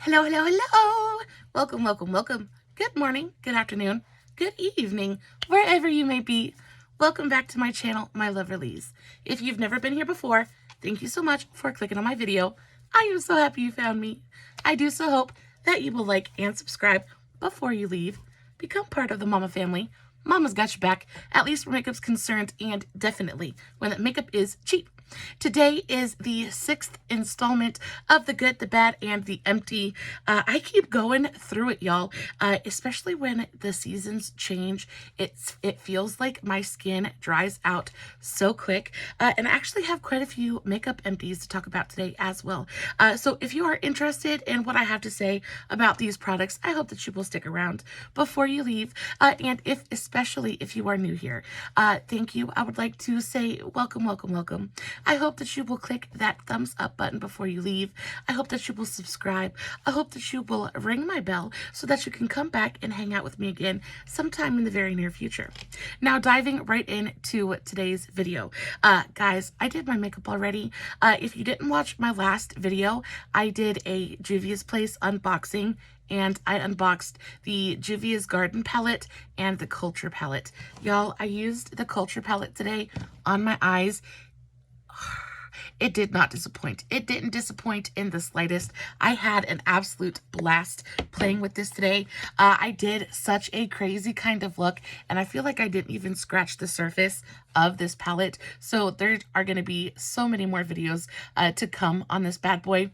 Hello, hello, hello. Welcome, welcome, welcome. Good morning, good afternoon, good evening, wherever you may be. Welcome back to my channel, my lovelies. If you've never been here before, thank you so much for clicking on my video. I am so happy you found me. I do so hope that you will like and subscribe before you leave. Become part of the mama family. Mama's got your back, at least where makeup's concerned, and definitely when that makeup is cheap. Today is the 6th installment of the good, the bad, and the empty. I keep going through it, y'all, especially when the seasons change. It feels like my skin dries out so quick, and I actually have quite a few makeup empties to talk about today as well. So if you are interested in what I have to say about these products, I hope that you will stick around before you leave, and especially if you are new here, thank you. I would like to say welcome, welcome, welcome. I hope that you will click that thumbs up button before you leave. I hope that you will subscribe. I hope that you will ring my bell so that you can come back and hang out with me again sometime in the very near future. Now, diving right into today's video. Guys, I did my makeup already. If you didn't watch my last video, I did a Juvia's Place unboxing, and I unboxed the Juvia's Garden palette and the Culture palette. Y'all, I used the Culture palette today on my eyes. It did not disappoint. It didn't disappoint in the slightest. I had an absolute blast playing with this today. I did such a crazy kind of look, and I feel like I didn't even scratch the surface of this palette. So there are going to be so many more videos to come on this bad boy.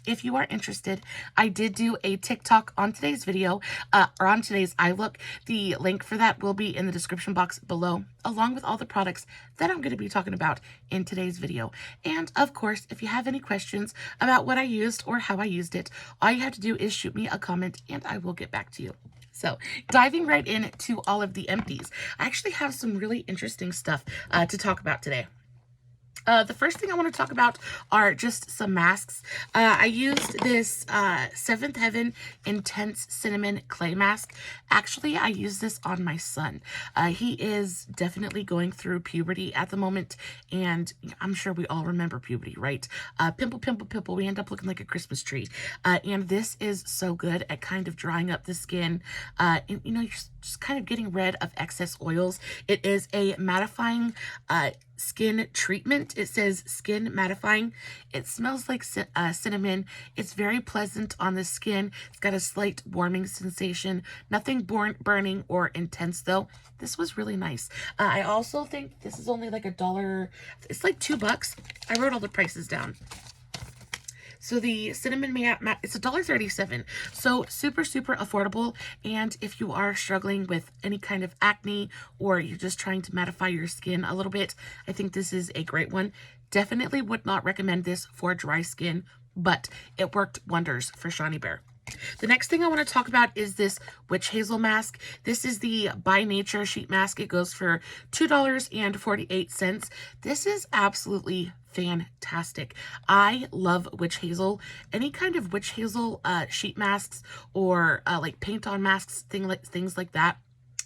If you are interested, I did do a TikTok on today's video, or on today's eye look. The link for that will be in the description box below, along with all the products that I'm going to be talking about in today's video. And of course, if you have any questions about what I used or how I used it, all you have to do is shoot me a comment and I will get back to you. So diving right into all of the empties, I actually have some really interesting stuff to talk about today. The first thing I want to talk about are just some masks. I used this 7th Heaven Intense Cinnamon Clay Mask. Actually, I used this on my son. He is definitely going through puberty at the moment, and I'm sure we all remember puberty, right? Pimple, pimple, pimple. We end up looking like a Christmas tree. And this is so good at kind of drying up the skin. And, you know, you're just kind of getting rid of excess oils. It is a mattifying skin treatment. It says skin mattifying. It smells like cinnamon. It's very pleasant on the skin. It's got a slight warming sensation. Nothing burning or intense though. This was really nice. I also think this is only like $1. It's like $2. I wrote all the prices down. So the cinnamon matte, it's $1.37. So super, super affordable. And if you are struggling with any kind of acne or you're just trying to mattify your skin a little bit, I think this is a great one. Definitely would not recommend this for dry skin, but it worked wonders for Shiny Bear. The next thing I want to talk about is this witch hazel mask. This is the By Nature sheet mask. It goes for $2.48. This is absolutely fantastic. I love witch hazel. Any kind of witch hazel sheet masks or like paint on masks, things like that.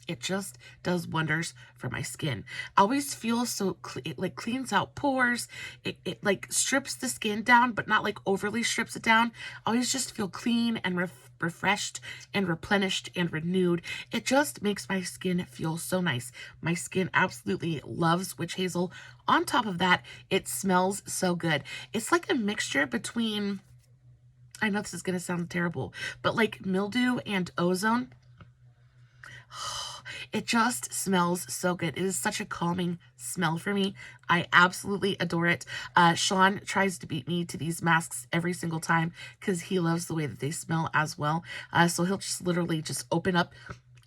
It just does wonders for my skin. I always feel so, it like cleans out pores. It like strips the skin down, but not like overly strips it down. I always just feel clean and refreshed and replenished and renewed. It just makes my skin feel so nice. My skin absolutely loves witch hazel. On top of that, it smells so good. It's like a mixture between, I know this is going to sound terrible, but like mildew and ozone. It just smells so good. It is such a calming smell for me. I absolutely adore it. Sean tries to beat me to these masks every single time because he loves the way that they smell as well. So he'll just literally just open up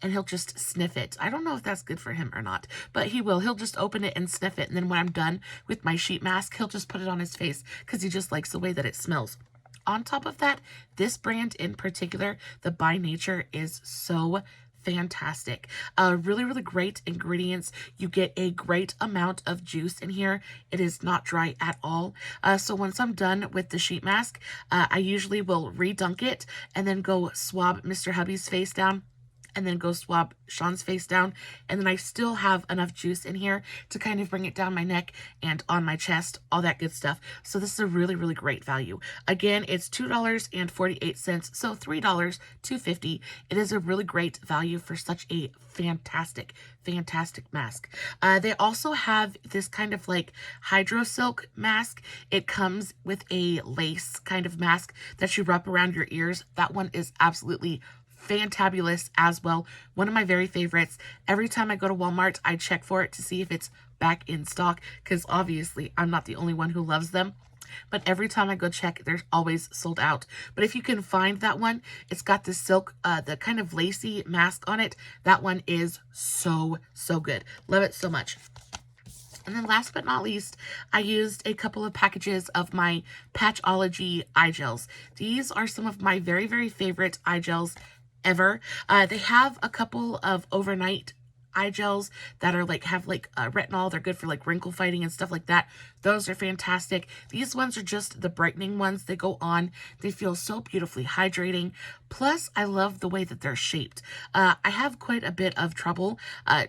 and he'll just sniff it. I don't know if that's good for him or not, but he will. He'll just open it and sniff it. And then when I'm done with my sheet mask, he'll just put it on his face because he just likes the way that it smells. On top of that, this brand in particular, the By Nature, is so fantastic. Really, really great ingredients. You get a great amount of juice in here. It is not dry at all. So once I'm done with the sheet mask, I usually will redunk it and then go swab Mr. Hubby's face down. and then go swab Sean's face down. And then I still have enough juice in here to kind of bring it down my neck and on my chest, all that good stuff. So this is a really, really great value. Again, it's $2.48, so $3, $2.50. It is a really great value for such a fantastic mask. They also have this kind of like hydro silk mask. It comes with a lace kind of mask that you wrap around your ears. That one is absolutely fantabulous as well. One of my very favorites. Every time I go to Walmart, I check for it to see if it's back in stock, because obviously I'm not the only one who loves them. But every time I go check, they're always sold out. But if you can find that one, it's got the silk, the kind of lacy mask on it. That one is so good. Love it so much. And then last but not least, I used a couple of packages of my Patchology eye gels. These are some of my very, very favorite eye gels ever. They have a couple of overnight eye gels that are like, have like retinol. They're good for like wrinkle fighting and stuff like that. Those are fantastic. These ones are just the brightening ones. They go on. They feel so beautifully hydrating. Plus, I love the way that they're shaped. I have quite a bit of trouble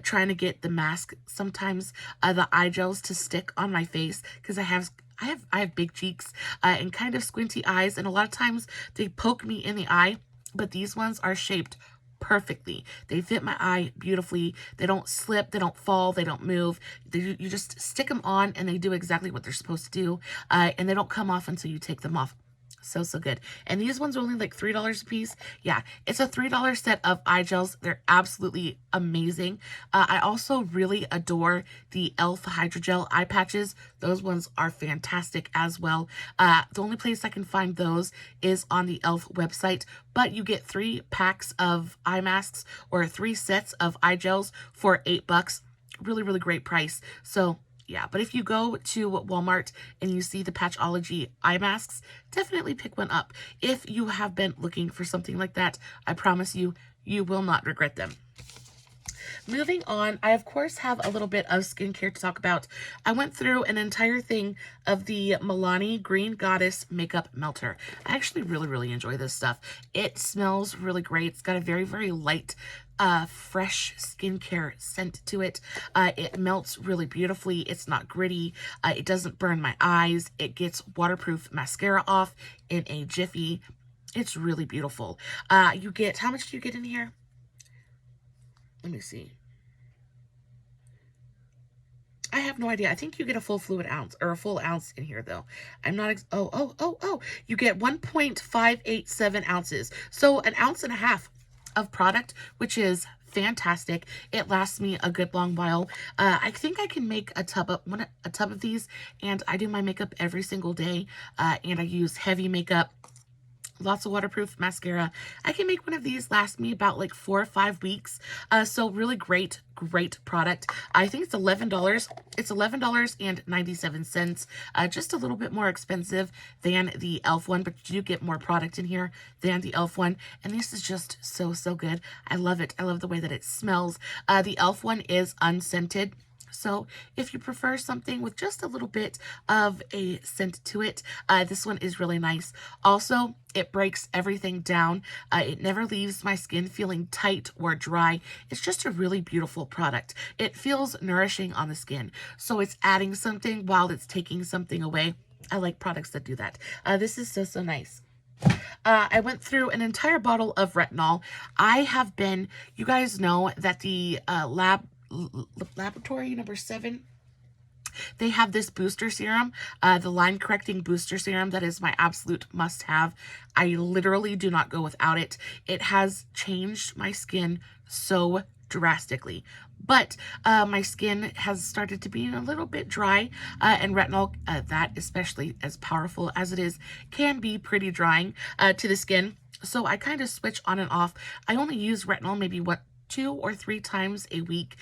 trying to get the mask, sometimes the eye gels to stick on my face, because I have big cheeks and kind of squinty eyes, and a lot of times they poke me in the eye, but these ones are shaped perfectly. They fit my eye beautifully. They don't slip, they don't fall, they don't move. You just stick them on and they do exactly what they're supposed to do, and they don't come off until you take them off. So good. And these ones are only like $3 a piece. Yeah, it's a $3 set of eye gels. They're absolutely amazing. I also really adore the e.l.f. Hydrogel eye patches. Those ones are fantastic as well. The only place I can find those is on the e.l.f. website, but you get 3 packs of eye masks or 3 sets of eye gels for $8. Really, really great price. So yeah, but if you go to Walmart and you see the Patchology eye masks, definitely pick one up. If you have been looking for something like that, I promise you, you will not regret them. Moving on, I of course have a little bit of skincare to talk about. I went through an entire thing of the Milani Green Goddess Makeup Melter. I actually really, really enjoy this stuff. It smells really great. It's got a very, very light fresh skincare scent to it. It melts really beautifully. It's not gritty. It doesn't burn my eyes. It gets waterproof mascara off in a jiffy. It's really beautiful. You get, how much do you get in here? Let me see. I have no idea. I think you get a full fluid ounce, or a full ounce in here though. I'm not, oh. You get 1.587 ounces. So an ounce and a half of product, which is fantastic. It lasts me a good long while. I think I can make a tub of these, and I do my makeup every single day, and I use heavy makeup. Lots of waterproof mascara. I can make one of these last me about like 4 or 5 weeks. So really great product. I think it's $11. It's $11.97. Just a little bit more expensive than the e.l.f. one, but you do get more product in here than the e.l.f. one. And this is just so good. I love it. I love the way that it smells. The e.l.f. one is unscented. So if you prefer something with just a little bit of a scent to it, this one is really nice. Also, it breaks everything down. It never leaves my skin feeling tight or dry. It's just a really beautiful product. It feels nourishing on the skin. So it's adding something while it's taking something away. I like products that do that. This is so nice. I went through an entire bottle of retinol. You guys know that the laboratory number 7, they have this booster serum, the line correcting booster serum. That is my absolute must have. I literally do not go without it. It has changed my skin so drastically, but my skin has started to be a little bit dry, and retinol, that especially as powerful as it is, can be pretty drying to the skin. So I kind of switch on and off. I only use retinol maybe 2 or 3 times a week,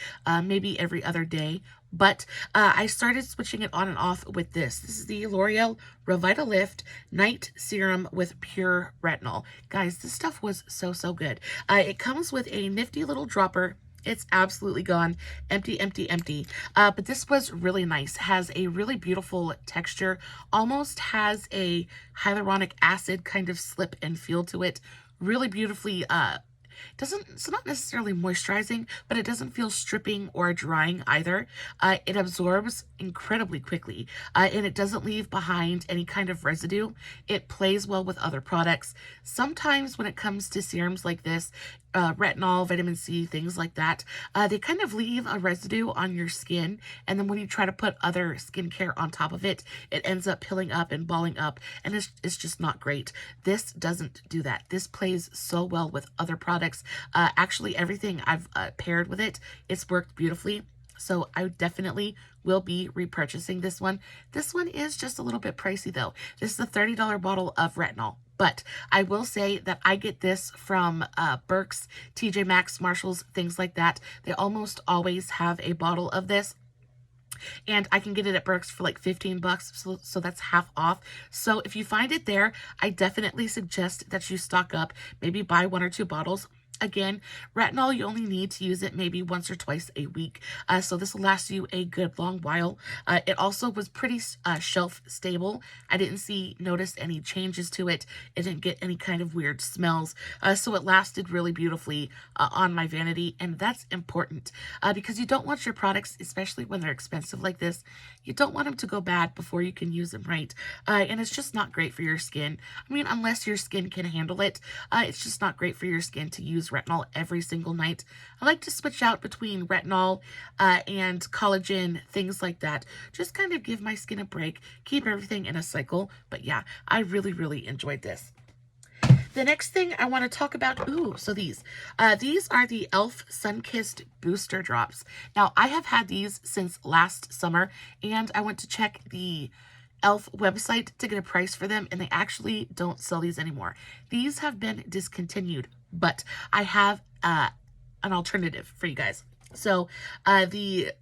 maybe every other day. But I started switching it on and off with this. This is the L'Oreal Revitalift Night Serum with Pure Retinol. Guys, this stuff was so good. It comes with a nifty little dropper. It's absolutely gone. Empty. But this was really nice. Has a really beautiful texture. Almost has a hyaluronic acid kind of slip and feel to it. Really beautifully it's not necessarily moisturizing, but it doesn't feel stripping or drying either. It absorbs incredibly quickly, and it doesn't leave behind any kind of residue. It plays well with other products. Sometimes when it comes to serums like this, retinol, vitamin C, things like that, they kind of leave a residue on your skin, and then when you try to put other skincare on top of it, it ends up pilling up and balling up, and it's just not great. This doesn't do that. This plays so well with other products. Actually, everything I've paired with it, it's worked beautifully. So I definitely will be repurchasing this one. This one is just a little bit pricey though. This is a $30 bottle of retinol. But I will say that I get this from Burke's, TJ Maxx, Marshalls, things like that. They almost always have a bottle of this. And I can get it at Burke's for like 15 bucks, so that's half off. So if you find it there, I definitely suggest that you stock up, maybe buy 1 or 2 bottles. Again, retinol, you only need to use it maybe once or twice a week. So this will last you a good long while. It also was pretty shelf stable. I didn't notice any changes to it. It didn't get any kind of weird smells. So it lasted really beautifully on my vanity. And that's important because you don't want your products, especially when they're expensive like this, you don't want them to go bad before you can use them right. And it's just not great for your skin. I mean, unless your skin can handle it, it's just not great for your skin to use retinol every single night. I like to switch out between retinol and collagen, things like that. Just kind of give my skin a break, keep everything in a cycle. But yeah, I really, really enjoyed this. The next thing I want to talk about, so these are the e.l.f. Sun-Kissed Booster Drops. Now, I have had these since last summer, and I went to check the e.l.f. website to get a price for them, and they actually don't sell these anymore. These have been discontinued, but I have an alternative for you guys. So the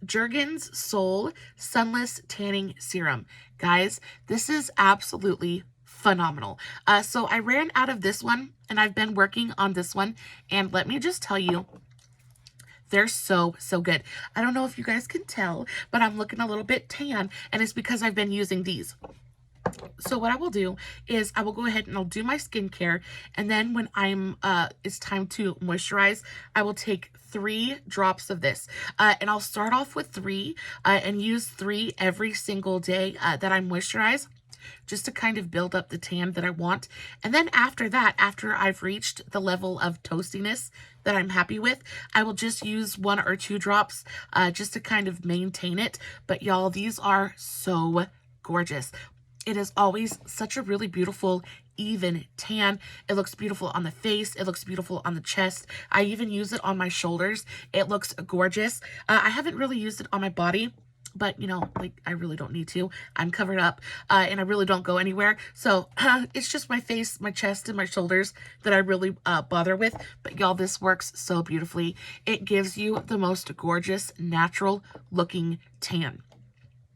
Jergens Soul Sunless Tanning Serum. Guys, this is absolutely phenomenal. So I ran out of this one, and I've been working on this one, and let me just tell you, they're so good. I don't know if you guys can tell, but I'm looking a little bit tan, and it's because I've been using these. So what I will do is I will go ahead and I'll do my skincare, and then when it's time to moisturize, I will take 3 drops of this, and I'll start off with 3 and use 3 every single day that I moisturize, just to kind of build up the tan that I want. And then after that, after I've reached the level of toastiness that I'm happy with, I will just use 1 or 2 drops just to kind of maintain it. But y'all, these are so gorgeous. It is always such a really beautiful, even tan. It looks beautiful on the face. It looks beautiful on the chest. I even use it on my shoulders. It looks gorgeous. I haven't really used it on my body, but you know, like, I really don't need to. I'm covered up and I really don't go anywhere. So it's just my face, my chest, and my shoulders that I really bother with. But y'all, this works so beautifully. It gives you the most gorgeous, natural looking tan.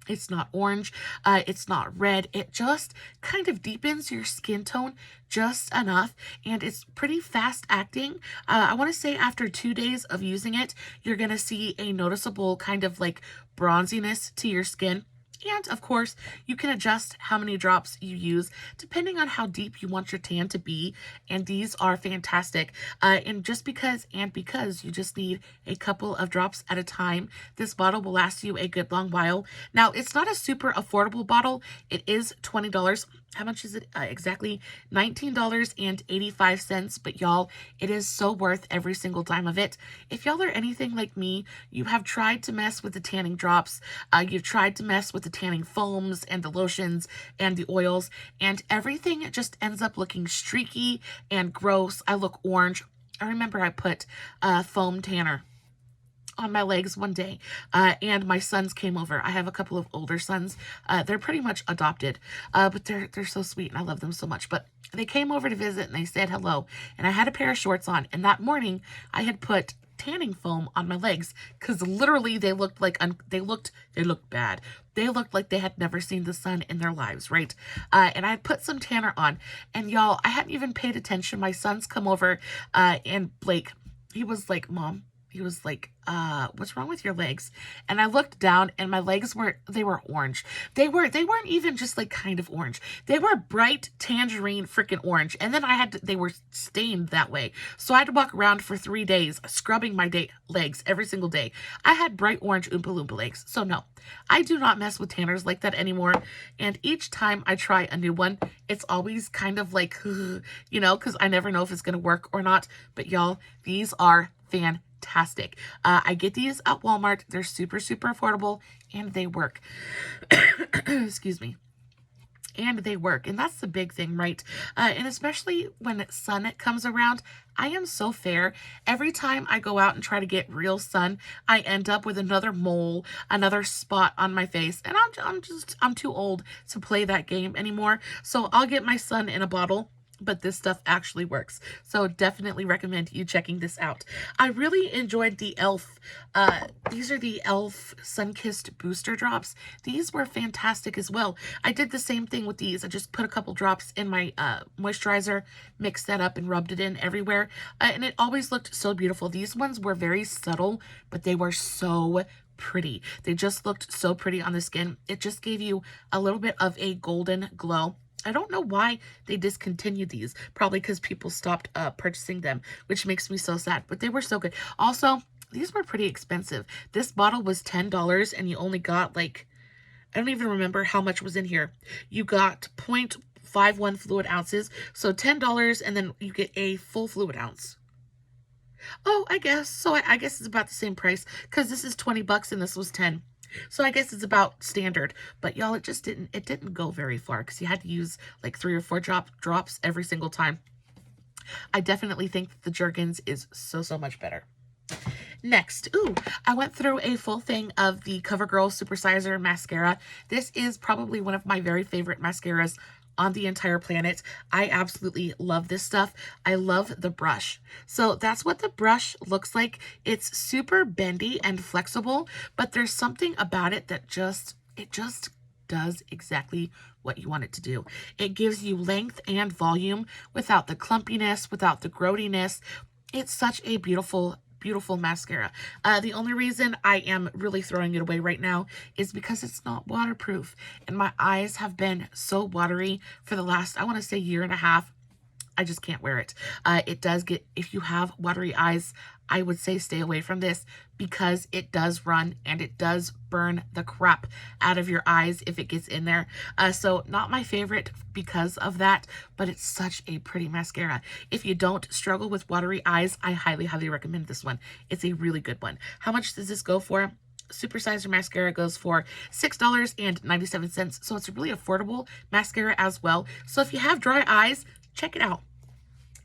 It's not orange, it's not red. It just kind of deepens your skin tone just enough, and it's pretty fast acting. I want to say after 2 days of using it, you're going to see a noticeable kind of like bronziness to your skin. And of course, you can adjust how many drops you use depending on how deep you want your tan to be. And these are fantastic. And because you just need a couple of drops at a time, this bottle will last you a good long while. Now, it's not a super affordable bottle. It is $20. How much is it exactly? $19.85. But y'all, it is so worth every single dime of it. If y'all are anything like me, you have tried to mess with the tanning drops. You've tried to mess with the tanning foams and the lotions and the oils, and everything just ends up looking streaky and gross. I look orange. I remember I put foam tanner on my legs one day, and my sons came over. I have a couple of older sons. They're pretty much adopted, but they're so sweet, and I love them so much. But they came over to visit, and they said hello, and I had a pair of shorts on, and that morning I had put tanning foam on my legs because literally they looked like they looked bad. They looked like they had never seen the sun in their lives, right? And I had put some tanner on, and y'all, I hadn't even paid attention. My sons come over, and Blake, he was like, "Mom, he was like, what's wrong with your legs? And I looked down and my legs they were orange. They weren't even just like kind of orange. They were bright tangerine freaking orange. And then they were stained that way. So I had to walk around for 3 days scrubbing my legs every single day. I had bright orange Oompa Loompa legs. So no, I do not mess with tanners like that anymore. And each time I try a new one, it's always kind of like, you know, because I never know if it's going to work or not. But y'all, these are fantastic. I get these at Walmart. They're super, super affordable and they work. Excuse me. And they work. And that's the big thing, right? And especially when sun comes around, I am so fair. Every time I go out and try to get real sun, I end up with another mole, another spot on my face. And I'm too old to play that game anymore. So I'll get my sun in a bottle. But this stuff actually works. So definitely recommend you checking this out. I really enjoyed the e.l.f. These are the e.l.f. Sun-Kissed Booster Drops. These were fantastic as well. I did the same thing with these. I just put a couple drops in my moisturizer, mixed that up and rubbed it in everywhere. And it always looked so beautiful. These ones were very subtle, but they were so pretty. They just looked so pretty on the skin. It just gave you a little bit of a golden glow. I don't know why they discontinued these. Probably because people stopped purchasing them, which makes me so sad. But they were so good. Also, these were pretty expensive. This bottle was $10 and you only got like, I don't even remember how much was in here. You got 0.51 fluid ounces. So $10 and then you get a full fluid ounce. Oh, I guess. So I guess it's about the same price because this is 20 bucks and this was 10. So I guess it's about standard, but y'all, it didn't go very far because you had to use like 3 or 4 drops every single time. I definitely think that the Jergens is so much better. Next, I went through a full thing of the CoverGirl Supersizer mascara. This is probably one of my very favorite mascaras on the entire planet. I absolutely love this stuff. I love the brush. So that's what the brush looks like. It's super bendy and flexible, but there's something about it that it just does exactly what you want it to do. It gives you length and volume without the clumpiness, without the growiness. It's such a beautiful mascara. The only reason I am really throwing it away right now is because it's not waterproof and my eyes have been so watery for the last, I want to say, 1.5 years. I just can't wear it. It does get, if you have watery eyes, I would say stay away from this because it does run and it does burn the crap out of your eyes if it gets in there. So not my favorite because of that, but it's such a pretty mascara. If you don't struggle with watery eyes, I highly, highly recommend this one. It's a really good one. How much does this go for? Supersizer mascara goes for $6.97. So it's a really affordable mascara as well. So if you have dry eyes, check it out.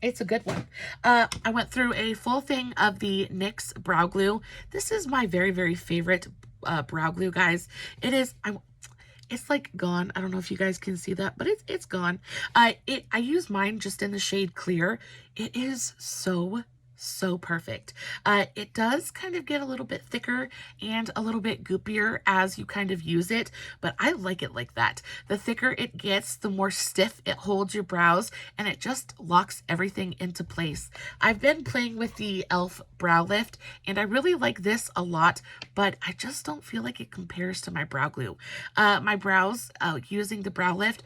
It's a good one. I went through a full thing of the NYX brow glue. This is my very, very favorite brow glue, guys. It is, it's like gone. I don't know if you guys can see that, but it's gone. I use mine just in the shade Clear. It is so perfect. It does kind of get a little bit thicker and a little bit goopier as you kind of use it, but I like it like that. The thicker it gets, the more stiff it holds your brows, and it just locks everything into place. I've been playing with the e.l.f. Brow Lift, and I really like this a lot, but I just don't feel like it compares to my brow glue. My brows, using the Brow Lift,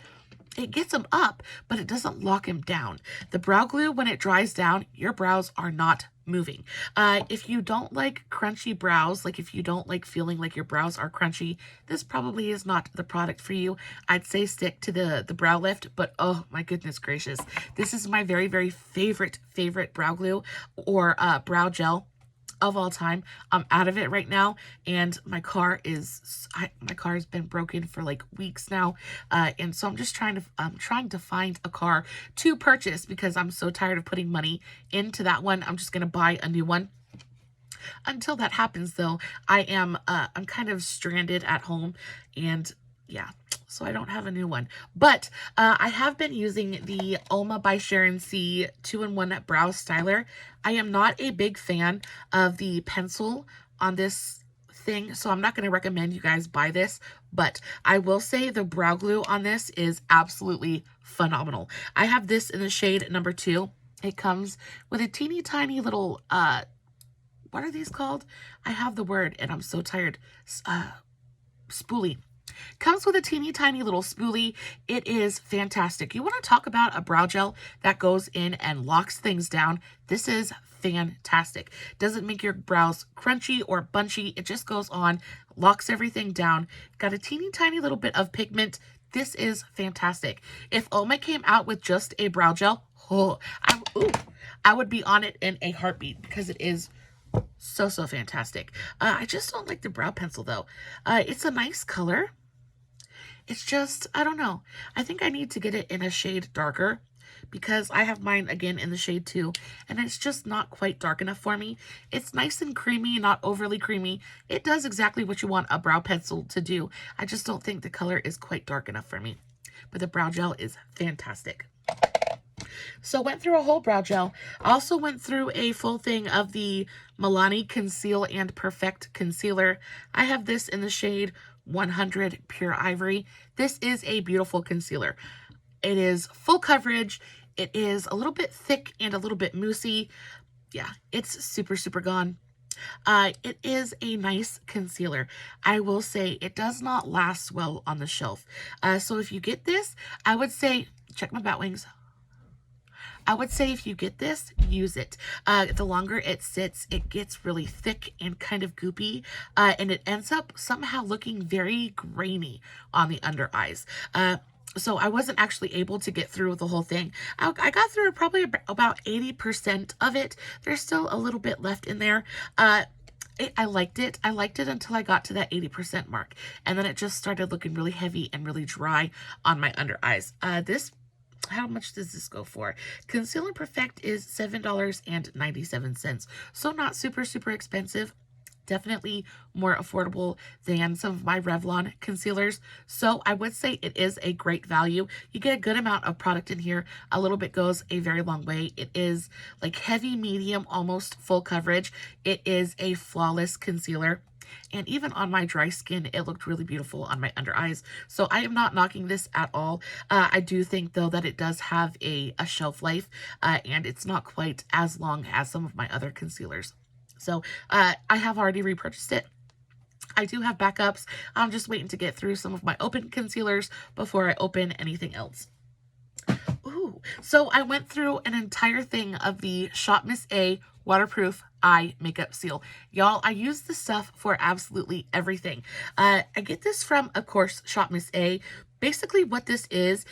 it gets them up, but it doesn't lock them down. The brow glue, when it dries down, your brows are not moving. If you don't like crunchy brows, like if you don't like feeling like your brows are crunchy, this probably is not the product for you. I'd say stick to the Brow Lift, but oh my goodness gracious. This is my very, very favorite brow glue or brow gel of all time. I'm out of it right now, and my car has been broken for like weeks now, and so I'm just trying to find a car to purchase because I'm so tired of putting money into that one. I'm just gonna buy a new one. Until that happens, though, I'm kind of stranded at home, and yeah, so I don't have a new one. But I have been using the Oma by Sharon C 2-in-1 Brow Styler. I am not a big fan of the pencil on this thing, so I'm not going to recommend you guys buy this, but I will say the brow glue on this is absolutely phenomenal. I have this in the shade number 2. It comes with a teeny tiny little what are these called? I have the word and I'm so tired. Spoolie. Comes with a teeny tiny little spoolie. It is fantastic. You want to talk about a brow gel that goes in and locks things down? This is fantastic. Doesn't make your brows crunchy or bunchy. It just goes on, locks everything down. Got a teeny tiny little bit of pigment. This is fantastic. If Oma came out with just a brow gel, I would be on it in a heartbeat because it is so fantastic. I just don't like the brow pencil though. It's a nice color. It's just, I don't know. I think I need to get it in a shade darker because I have mine again in the shade 2 and it's just not quite dark enough for me. It's nice and creamy, not overly creamy. It does exactly what you want a brow pencil to do. I just don't think the color is quite dark enough for me. But the brow gel is fantastic. So went through a whole brow gel. Also went through a full thing of the Milani Conceal&Perfect concealer. I have this in the shade 100 Pure Ivory. This is a beautiful concealer. It is full coverage. It is a little bit thick and a little bit moussey. Yeah, it's super gone. It is a nice concealer. I will say it does not last well on the shelf. So if you get this, I would say, check my bat wings. I would say if you get this, use it. The longer it sits, it gets really thick and kind of goopy, and it ends up somehow looking very grainy on the under eyes. So I wasn't actually able to get through the whole thing. I got through probably about 80% of it. There's still a little bit left in there. I liked it. I liked it until I got to that 80% mark. And then it just started looking really heavy and really dry on my under eyes. How much does this go for? Conceal&Perfect is $7.97. So not super expensive. Definitely more affordable than some of my Revlon concealers. So I would say it is a great value. You get a good amount of product in here. A little bit goes a very long way. It is like heavy, medium, almost full coverage. It is a flawless concealer. And even on my dry skin, it looked really beautiful on my under eyes. So I am not knocking this at all. I do think, though, that it does have a shelf life, and it's not quite as long as some of my other concealers. So I have already repurchased it. I do have backups. I'm just waiting to get through some of my open concealers before I open anything else. Ooh, so I went through an entire thing of the ShopMissA waterproof eye makeup seal. Y'all, I use this stuff for absolutely everything. I get this from, of course, ShopMissA. Basically what this is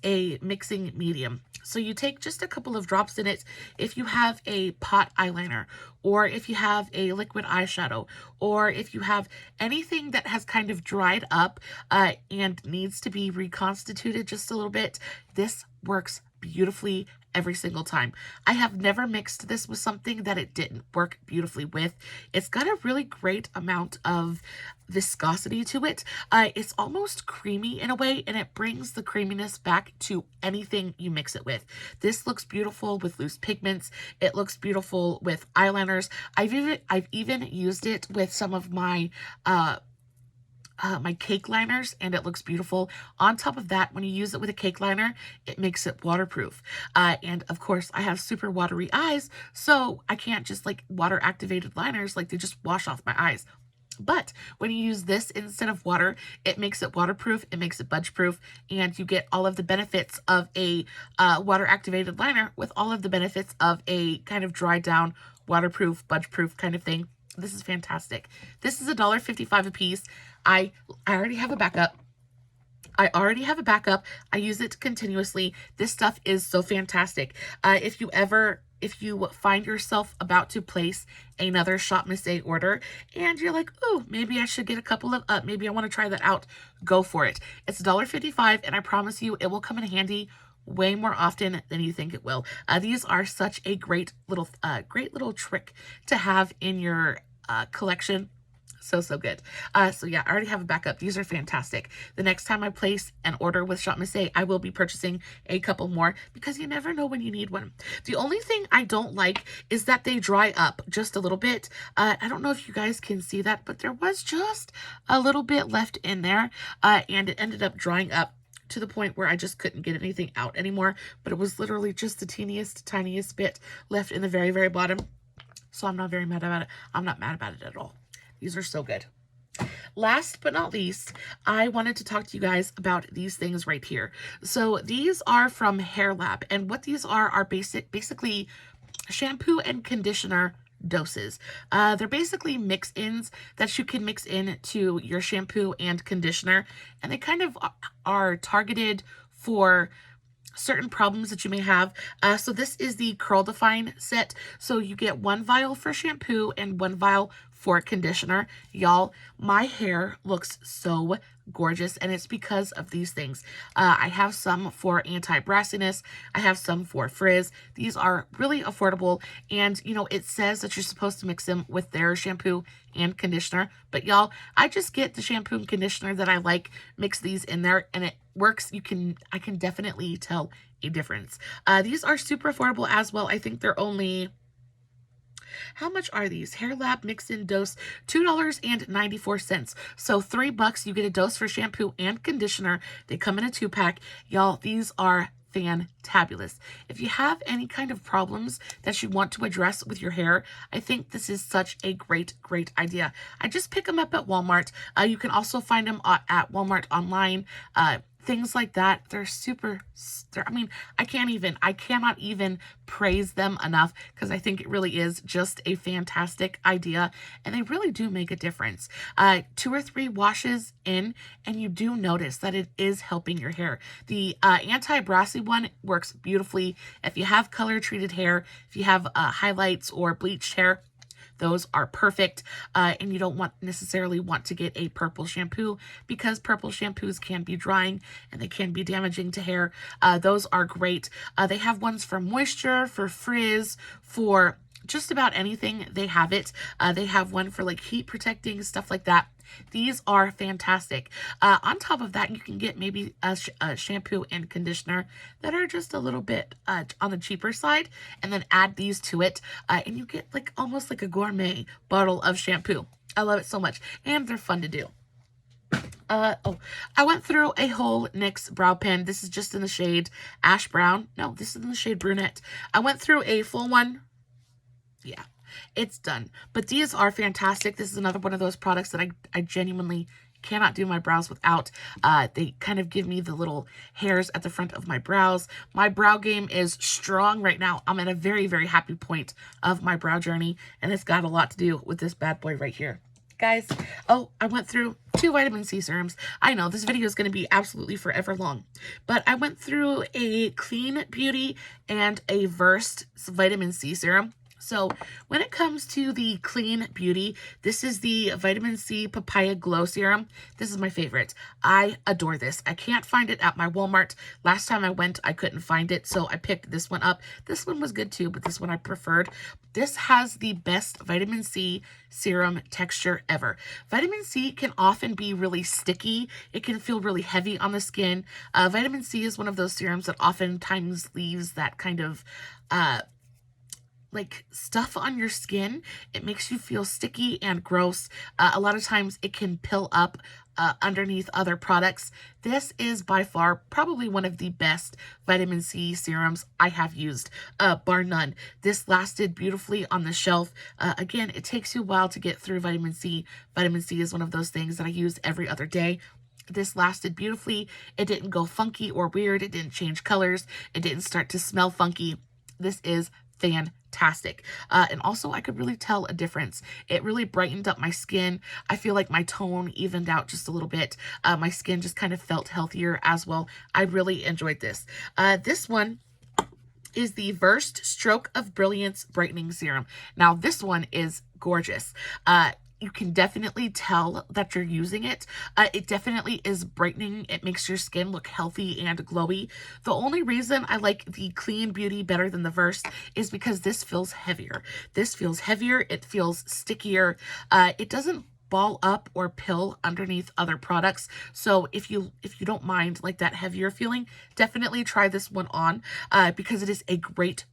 a mixing medium. So you take just a couple of drops in it if you have a pot eyeliner, or if you have a liquid eyeshadow, or if you have anything that has kind of dried up and needs to be reconstituted just a little bit. This works beautifully every single time. I have never mixed this with something that it didn't work beautifully with. It's got a really great amount of viscosity to it. It's almost creamy in a way, and it brings the creaminess back to anything you mix it with. This looks beautiful with loose pigments. It looks beautiful with eyeliners. I've even used it with some of my my cake liners, and it looks beautiful. On top of that, when you use it with a cake liner, it makes it waterproof. And of course, I have super watery eyes, so I can't just like water activated liners, like they just wash off my eyes. But when you use this instead of water, it makes it waterproof, it makes it budge proof, and you get all of the benefits of a water activated liner with all of the benefits of a kind of dried down, waterproof, budge proof kind of thing. This is fantastic. This is $1.55 a piece. I already have a backup. I use it continuously. This stuff is so fantastic. If you find yourself about to place another ShopMissA order and you're like, oh, maybe I should get a couple of, maybe I want to try that out, go for it. It's $1.55, and I promise you it will come in handy way more often than you think it will. These are such a great little trick to have in your collection. So good. So yeah, I already have a backup. These are fantastic. The next time I place an order with ShopMissA, I will be purchasing a couple more because you never know when you need one. The only thing I don't like is that they dry up just a little bit. I don't know if you guys can see that, but there was just a little bit left in there, and it ended up drying up to the point where I just couldn't get anything out anymore, but it was literally just the tiniest bit left in the very bottom. so I'm not very mad about it. I'm not mad about it at all. These are so good. Last but not least, I wanted to talk to you guys about these things right here. So these are from HairLab, and what these are basically shampoo and conditioner doses. They're basically mix-ins that you can mix into your shampoo and conditioner, and they kind of are targeted for certain problems that you may have. So this is the Curl Define set. So you get 1 vial for shampoo and 1 vial for conditioner. Y'all, my hair looks so gorgeous, and it's because of these things. I have some for anti-brassiness. I have some for frizz. These are really affordable, and you know, it says that you're supposed to mix them with their shampoo and conditioner, but y'all, I just get the shampoo and conditioner that I like, mix these in there, and it works. I can definitely tell a difference. These are super affordable as well. I think they're only, how much are these? HairLab mix-in dose, $2.94. So $3, you get a dose for shampoo and conditioner. They come in a 2-pack. Y'all, these are fantabulous. If you have any kind of problems that you want to address with your hair, I think this is such a great idea. I just pick them up at Walmart. You can also find them at Walmart online. Things like that. They're super, I mean, I cannot even praise them enough, because I think it really is just a fantastic idea, and they really do make a difference. 2 or 3 washes in, and you do notice that it is helping your hair. The anti-brassy one works beautifully. If you have color treated hair, if you have highlights or bleached hair, those are perfect, and you don't necessarily want to get a purple shampoo, because purple shampoos can be drying and they can be damaging to hair. Those are great. They have ones for moisture, for frizz, for just about anything. They have it. They have one for like heat protecting, stuff like that. These are fantastic. On top of that, you can get maybe a shampoo and conditioner that are just a little bit on the cheaper side, and then add these to it, and you get like almost like a gourmet bottle of shampoo. I love it so much, and they're fun to do. I went through a whole NYX brow pen. This is just in the shade ash brown. No, this is in the shade brunette. I went through a full one. Yeah, it's done. But these are fantastic. This is another one of those products that I genuinely cannot do my brows without. They kind of give me the little hairs at the front of my brows. My brow game is strong right now. I'm at a very happy point of my brow journey, and it's got a lot to do with this bad boy right here. Guys, I went through 2 vitamin C serums. I know this video is going to be absolutely forever long, but I went through a Cleen Beauty and a Versed vitamin C serum. So when it comes to the Cleen Beauty, this is the Vitamin C Papaya Glow Serum. This is my favorite. I adore this. I can't find it at my Walmart. Last time I went, I couldn't find it, so I picked this one up. This one was good too, but this one I preferred. This has the best vitamin C serum texture ever. Vitamin C can often be really sticky. It can feel really heavy on the skin. Vitamin C is one of those serums that oftentimes leaves that kind of like stuff on your skin. It makes you feel sticky and gross. A lot of times it can pill up underneath other products. This is by far probably one of the best vitamin C serums I have used, bar none. This lasted beautifully on the shelf. Again, it takes you a while to get through vitamin C. Vitamin C is one of those things that I use every other day. This lasted beautifully. It didn't go funky or weird. It didn't change colors. It didn't start to smell funky. This is fantastic. And also I could really tell a difference. It really brightened up my skin. I feel like my tone evened out just a little bit. My skin just kind of felt healthier as well. I really enjoyed this. This one is the Versed Stroke of Brilliance Brightening Serum. Now this one is gorgeous. You can definitely tell that you're using it. It definitely is brightening. It makes your skin look healthy and glowy. The only reason I like the Cleen Beauty better than the Versed is because this feels heavier. This feels heavier. It feels stickier. It doesn't ball up or pill underneath other products. So if you don't mind like that heavier feeling, definitely try this one on because it is a great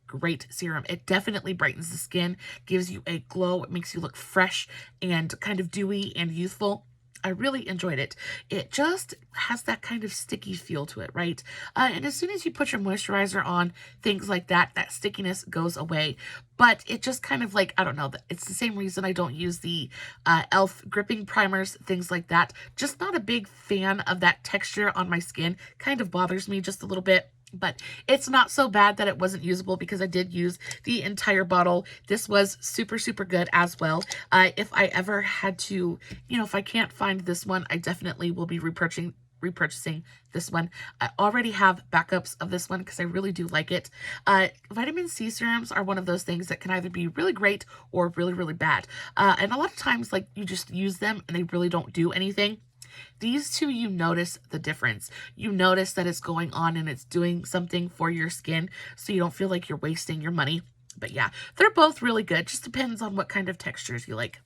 serum. It definitely brightens the skin, gives you a glow. It makes you look fresh and kind of dewy and youthful. I really enjoyed it. It just has that kind of sticky feel to it, right? And as soon as you put your moisturizer on, things like that, that stickiness goes away. But it just kind of like, I don't know, it's the same reason I don't use the e.l.f. gripping primers, things like that. Just not a big fan of that texture on my skin. Kind of bothers me just a little bit. But it's not so bad that it wasn't usable because I did use the entire bottle. This was super, super good as well. If I ever had to, you know, if I can't find this one, I definitely will be repurchasing this one. I already have backups of this one because I really do like it. Vitamin C serums are one of those things that can either be really great or really, really bad. And a lot of times, like, you just use them and they really don't do anything. These two, you notice the difference. You notice that it's going on and it's doing something for your skin, so you don't feel like you're wasting your money. But yeah, they're both really good. Just depends on what kind of textures you like.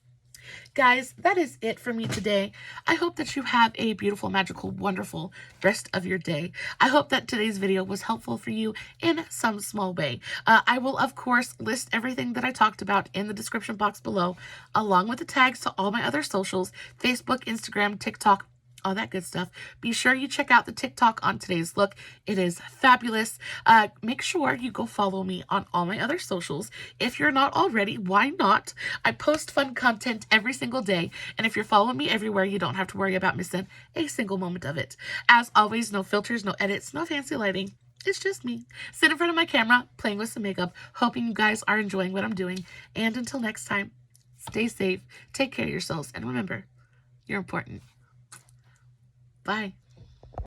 Guys, that is it for me today. I hope that you have a beautiful, magical, wonderful rest of your day. I hope that today's video was helpful for you in some small way. I will, of course, list everything that I talked about in the description box below, along with the tags to all my other socials, Facebook, Instagram, TikTok, all that good stuff. Be sure you check out the TikTok on today's look. It is fabulous. Make sure you go follow me on all my other socials. If you're not already, why not? I post fun content every single day. And if you're following me everywhere, you don't have to worry about missing a single moment of it. As always, no filters, no edits, no fancy lighting. It's just me sitting in front of my camera, playing with some makeup, hoping you guys are enjoying what I'm doing. And until next time, stay safe, take care of yourselves, and remember, you're important. Bye.